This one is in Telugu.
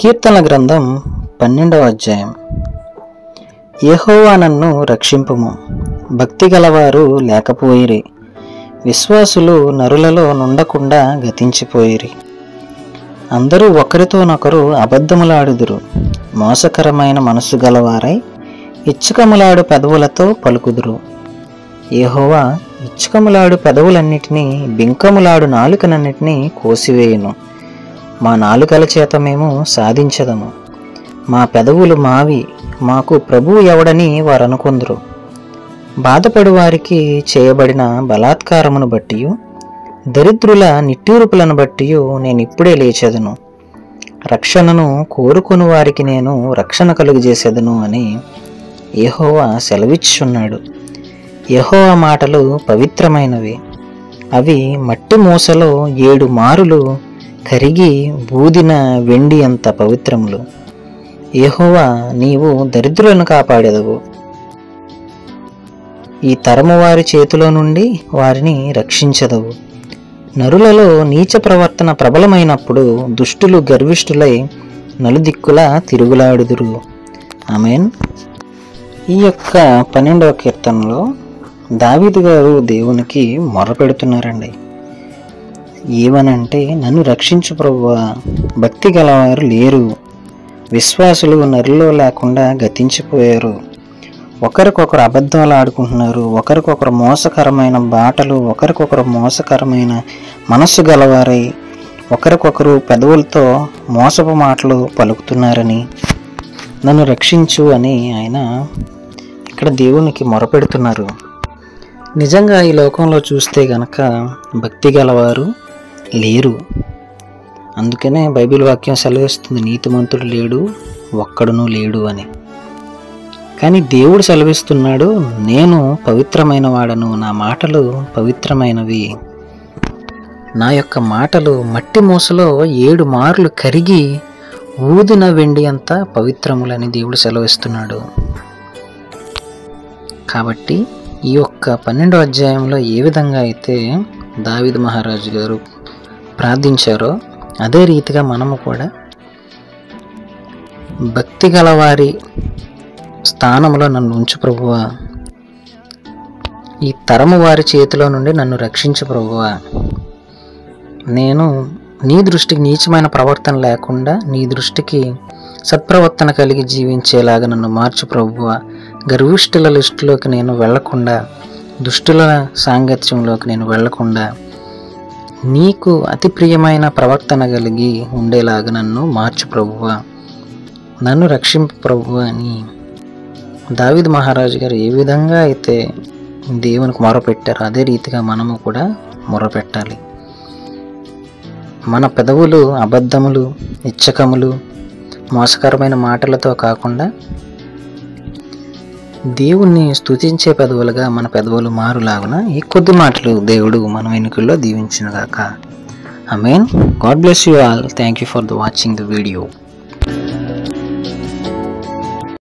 కీర్తనల గ్రంథం 12వ అధ్యాయం. యెహోవా నన్ను రక్షింపుము, భక్తి గలవారు లేకపోయిరి, విశ్వాసులు నరులలో నుండకుండా గతించిపోయిరి. అందరూ ఒకరితోనొకరు అబద్ధములాడుదురు, మోసకరమైన మనసు గలవారై ఇచ్చుకములాడు పెదవులతో పలుకుదురు. యెహోవా ఇచ్చుకములాడు పెదవులన్నిటినీ, బింకములాడు నాలుకనన్నిటినీ కోసివేయును. మా నాలుకల చేత మేము సాధించదము, మా పెదవులు మావి, మాకు ప్రభువు ఎవడని వారు అనుకొందురు. బాధపడు వారికి చేయబడిన బలాత్కారమును బట్టి, దరిద్రుల నిట్టూర్పులను బట్టి నేను ఇప్పుడే లేచెదను. రక్షణను కోరుకుని వారికి నేను రక్షణ కలుగజేసేదను అని యెహోవా సెలవిచ్చుచున్నాడు. యెహోవా మాటలు పవిత్రమైనవి, అవి మట్టి మూసలో 7 మారులు కరిగి బూదిన వెండి అంత పవిత్రములు. యెహోవా, నీవు దరిద్రులను కాపాడెదవు, ఈ తరము వారి చేతిలో నుండి వారిని రక్షించెదవు. నరులలో నీచ ప్రవర్తన ప్రబలమైనప్పుడు దుష్టులు గర్విష్ఠులై నలుదిక్కులా తిరుగులాడుదురు. ఆమేన్. ఈ యొక్క 12వ కీర్తనలో దావీదు గారు దేవునికి మొర్రపెడుతున్నారండి. ఏమనంటే, నన్ను రక్షించు ప్రభువా, భక్తి గలవారు లేరు, విశ్వాసులు నరులో లేకుండా గతించిపోయారు, ఒకరికొకరు అబద్ధాలు ఆడుకుంటున్నారు, ఒకరికొకరు మోసకరమైన బాటలు, ఒకరికొకరు మోసకరమైన మనస్సు గలవారై ఒకరికొకరు పెదవులతో మోసపు మాటలు పలుకుతున్నారని, నన్ను రక్షించు అని ఆయన ఇక్కడ దేవునికి మొరపెడుతున్నారు. నిజంగా ఈ లోకంలో చూస్తే గనక భక్తి గలవారు లేరు. అందుకనే బైబిల్ వాక్యం సెలవిస్తుంది, నీతిమంతుడు లేడు, ఒక్కడునూ లేడు అని. కానీ దేవుడు సెలవిస్తున్నాడు, నేను పవిత్రమైన వాడను, నా మాటలు పవిత్రమైనవి, నా యొక్క మాటలు మట్టి మూసలో 7 మార్లు కరిగి ఊదిన వెండి అంత పవిత్రములని దేవుడు సెలవిస్తున్నాడు. కాబట్టి ఈ యొక్క 12వ అధ్యాయంలో ఏ విధంగా అయితే దావీదు మహారాజు గారు ప్రార్థించారో అదే రీతిగా మనము కూడా భక్తి గలవారి స్థానంలో నన్ను ఉంచు ప్రభువా, ఈ తరము వారి చేతిలో నుండి నన్ను రక్షించు ప్రభువా, నేను నీ దృష్టికి నీచమైన ప్రవర్తన లేకుండా నీ దృష్టికి సత్ప్రవర్తన కలిగి జీవించేలాగా నన్ను మార్చు ప్రభువా, గర్విష్ఠుల లిస్టులోకి నేను వెళ్లకుండా, దుష్టుల సాంగత్యంలోకి నేను వెళ్లకుండా నీకు అతి ప్రియమైన ప్రవర్తన కలిగి ఉండేలాగా నన్ను మార్చు ప్రభువా, నన్ను రక్షింపు ప్రభువా అని దావీదు మహారాజు గారు ఏ విధంగా అయితే దేవునికి మొరపెట్టారో అదే రీతిగా మనము కూడా మొరపెట్టాలి. మన పెదవులు అబద్ధములు, ఇచ్చకములు, మోసకరమైన మాటలతో కాకుండా దేవుణ్ణి స్తుతించే పెదవులుగా మన పెదవులు మారులాగున ఈ కొద్ది మాటలు దేవుడు మన వెనుకల్లో దీవించునుగాక. ఆమేన్. God bless you all. Thank you for watching the video.